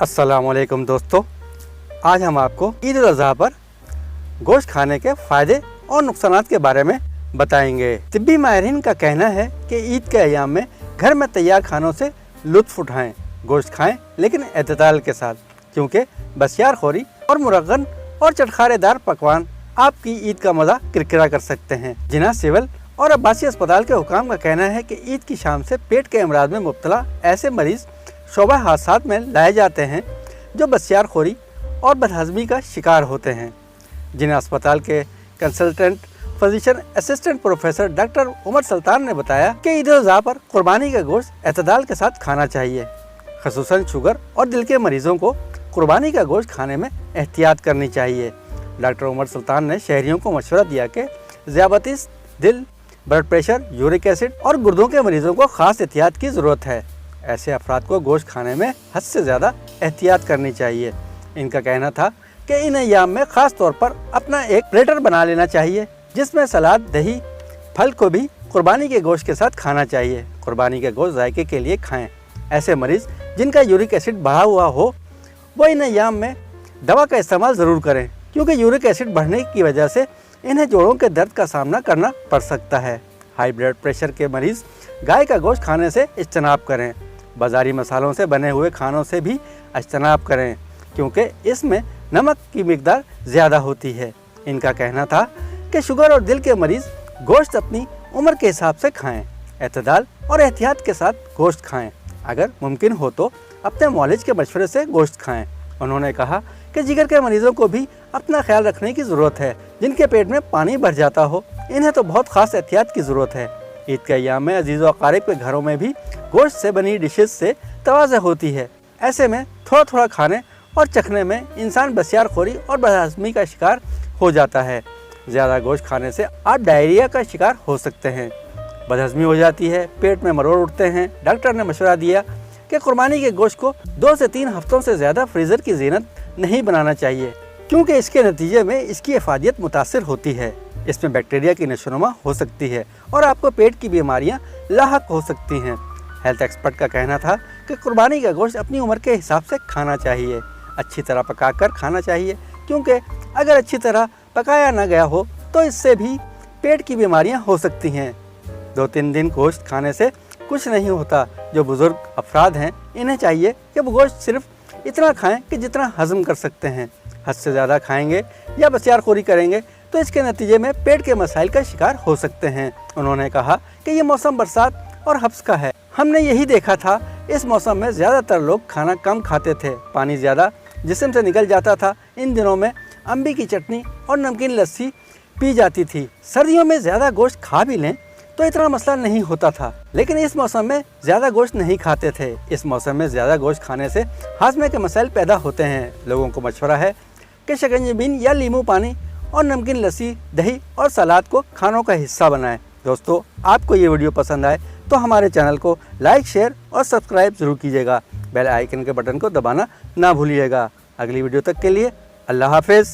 अस्सलाम वालेकुम दोस्तों, आज हम आपको ईद उल अज़हा पर गोश्त खाने के फ़ायदे और नुकसानात के बारे में बताएंगे। तिब्बी माहिरीन का कहना है कि ईद के अयाम में घर में तैयार खानों से लुत्फ़ उठाएं, गोश्त खाएं लेकिन एतदाल के साथ, क्योंकि बसियार खोरी और मुरगन और चटखारेदार पकवान आपकी ईद का मज़ा किरकिरा कर सकते हैं। जिन्ना सिविल और अब्बासी अस्पताल के हुकाम का कहना है कि ईद की शाम से पेट के अमराज में मुब्तला ऐसे मरीज़ शोबा हादसात में लाए जाते हैं जो बसियार खोरी और बदहज़मी का शिकार होते हैं। जिन्ना अस्पताल के consultant physician assistant professor doctor Umar Sultan ने बताया कि ईद उल अज़हा पर कुर्बानी का गोश्त एतदाल के साथ खाना चाहिए। ख़ुसूसन शुगर और दिल के मरीज़ों को कुर्बानी का गोश्त खाने में एहतियात करनी चाहिए। डॉक्टर उमर सुल्तान ने शहरियों को मशवरा दिया कि ज़ियाबतीस, दिल, ब्लड प्रेशर, यूरिक एसिड और गुर्दों के मरीज़ों को ख़ास एहतियात की ज़रूरत है। ऐसे अफराद को गोश्त खाने में हद से ज़्यादा एहतियात करनी चाहिए। इनका कहना था कि इन अय्याम में ख़ास तौर पर अपना एक प्लेटर बना लेना चाहिए जिसमें सलाद, दही, फल को भी कुर्बानी के गोश्त के साथ खाना चाहिए। कुर्बानी के गोश्त जायके के लिए खाएं। ऐसे मरीज़ जिनका यूरिक एसिड बढ़ा हुआ हो वो इन अय्याम में दवा का इस्तेमाल ज़रूर करें, क्योंकि यूरिक एसिड बढ़ने की वजह से इन्हें जोड़ों के दर्द का सामना करना पड़ सकता है। हाई ब्लड प्रेशर के मरीज़ गाय का गोश्त खाने से इज्तनाब करें। बाज़ारी मसालों से बने हुए खानों से भी इज्तनाब करें, क्योंकि इसमें नमक की मिकदार ज़्यादा होती है। इनका कहना था कि शुगर और दिल के मरीज़ गोश्त अपनी उम्र के हिसाब से खाएं, एतदाल और एहतियात के साथ गोश्त खाएं। अगर मुमकिन हो तो अपने मौलिज के मशवरे से गोश्त खाएं। उन्होंने कहा कि जिगर के मरीज़ों को भी अपना ख्याल रखने की ज़रूरत है, जिनके पेट में पानी भर जाता हो। इन्हें तो बहुत ख़ास एहतियात की ज़रूरत है। ईद के अय्याम में अजीज़ व अकारिब के घरों में भी गोश्त से बनी डिशेस से तवाज़ा होती है। ऐसे में थोड़ा थोड़ा खाने और चखने में इंसान बसियार खोरी और बदहज़मी का शिकार हो जाता है। ज़्यादा गोश्त खाने से आप डायरिया का शिकार हो सकते हैं, बदहज़मी हो जाती है, पेट में मरोड़ उठते हैं। डॉक्टर ने मशवरा दिया कि कुर्बानी के गोश्त को 2 से 3 हफ्तों से ज़्यादा फ्रीज़र की ज़ीनत नहीं बनाना चाहिए, क्योंकि इसके नतीजे में इसकी अफादियत मुतासिर होती है। इसमें बैक्टीरिया की नशोनुमा हो सकती है और आपको पेट की बीमारियां लाहक हो सकती हैं। हेल्थ एक्सपर्ट का कहना था कि कुर्बानी का गोश्त अपनी उम्र के हिसाब से खाना चाहिए, अच्छी तरह पकाकर खाना चाहिए, क्योंकि अगर अच्छी तरह पकाया ना गया हो तो इससे भी पेट की बीमारियां हो सकती हैं। 2-3 दिन गोश्त खाने से कुछ नहीं होता। जो बुज़ुर्ग अफराद हैं इन्हें चाहिए कि वो गोश्त सिर्फ इतना खाएं कि जितना हज़म कर सकते हैं। हद से ज़्यादा खाएंगे या बसियार खोरी करेंगे तो इसके नतीजे में पेट के मसाइल का शिकार हो सकते हैं। उन्होंने कहा कि ये मौसम बरसात और हब्स का है। हमने यही देखा था, इस मौसम में ज़्यादातर लोग खाना कम खाते थे, पानी ज़्यादा जिस्म से निकल जाता था। इन दिनों में अम्बी की चटनी और नमकीन लस्सी पी जाती थी। सर्दियों में ज़्यादा गोश्त खा भी लें तो इतना मसला नहीं होता था, लेकिन इस मौसम में ज़्यादा गोश्त नहीं खाते थे। इस मौसम में ज़्यादा गोश्त खाने से हाजमे के मसाइल पैदा होते हैं। लोगों को मशवरा है कि शिकंजीबीन या नींबू पानी और नमकीन लस्सी, दही और सलाद को खानों का हिस्सा बनाएं। दोस्तों, आपको ये वीडियो पसंद आए तो हमारे चैनल को लाइक, शेयर और सब्सक्राइब ज़रूर कीजिएगा। बेल आइकन के बटन को दबाना ना भूलिएगा। अगली वीडियो तक के लिए अल्लाह हाफ़िज़।